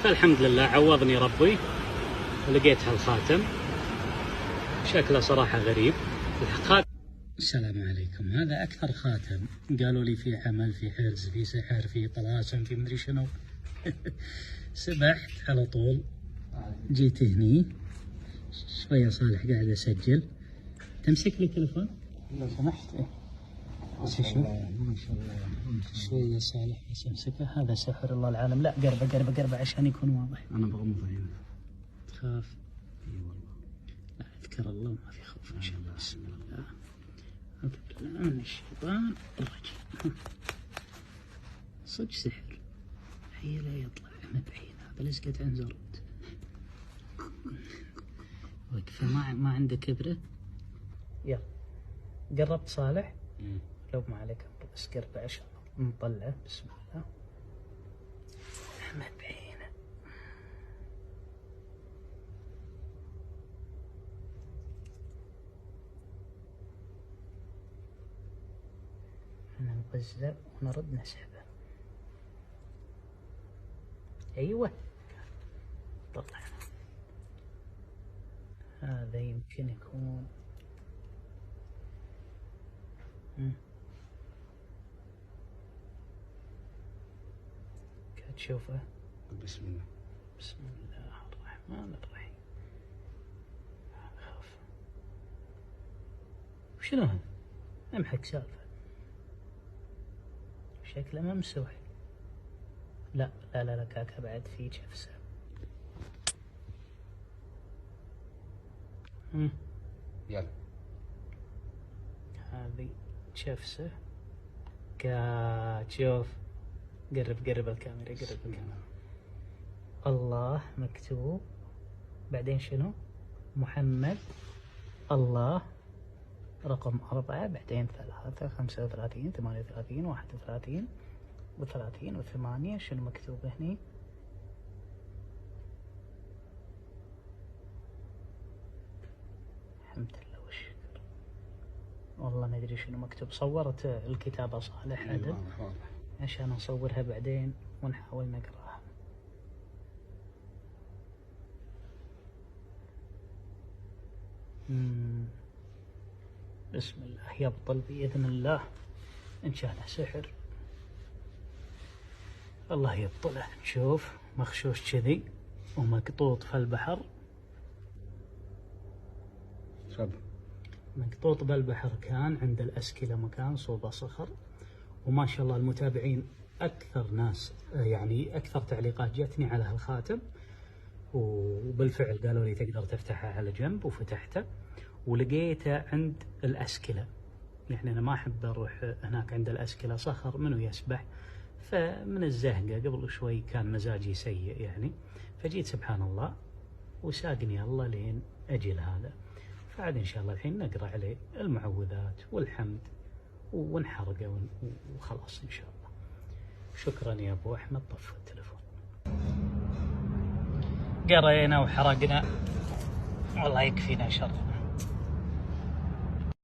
فالحمد لله عوضني ربي ولقيت هالخاتم. شكله صراحة غريب الخاتم. السلام عليكم. هذا أكثر خاتم قالوا لي في عمل، في حرز، في سحر، في طلاسم، في مدري شنو. سبحت على طول، جيت هني شوية. صالح قاعد أسجل. تمسك لي تلفون لو سمحت؟ بس شوف ما شاء الله شوية صالح بس امسكه. هذا سحر الله العالم. لا قربه قربه قربه عشان يكون واضح. أنا بغمض عيني. تخاف؟ اي والله. لا اذكر الله ما في خوف ان شاء الله. بسم الله. أعوذ بالله من الشيطان الرجيم. صدق سحر. هي لا يطلع مبعين. هذا لزقت عن زرد. وقفه ما عنده كبره. يلا قربت صالح؟ لو ما عليك امر بس قربه عشان نطلعه. بسم الله. مبعينه. نوزع ونرد نسحبه. ايوه طلعنا. هذا يمكن يكون قاعد تشوفه. بسم الله. بسم الله الرحمن الرحيم. خاف. وشنو هذا؟ امحك سالفه. شكله ممسوح. لا لا لا لا كاكا بعد في جفسه. يلا. هذه جفسه. شوف قرب الكاميرا. قرب الكاميرا. الله مكتوب. بعدين شنو؟ محمد. الله رقم 4، بعدين 3، 35، 38، 31 و30 و8. شنو مكتوب هني؟ الحمد لله والشكر. والله ما ادري شنو مكتوب. صورت الكتابة صالح عدل عشان نصورها بعدين ونحاول نقراها. بسم الله. يبطل بإذن الله. إن كان سحر الله يبطله. نشوف مخشوش كذي ومقطوط في البحر. مقطوط بالبحر كان عند الأسكلة مكان صوبة صخر. وما شاء الله المتابعين أكثر ناس يعني أكثر تعليقات جتني على هالخاتم. وبالفعل قالوا لي تقدر تفتحه على جنب وفتحته. ولقيته عند الأسكلة. يعني أنا ما أحب أروح هناك عند الأسكلة صخر منو يسبح. فمن الزهقة قبل شوي كان مزاجي سيء يعني. فجيت سبحان الله وساقني الله لين أجي لهذا. فعاد إن شاء الله الحين نقرأ عليه المعوذات والحمد ونحرقه وخلاص إن شاء الله. شكرا يا أبو أحمد. طفوا التلفون. قرينا وحرقنا والله يكفينا شر.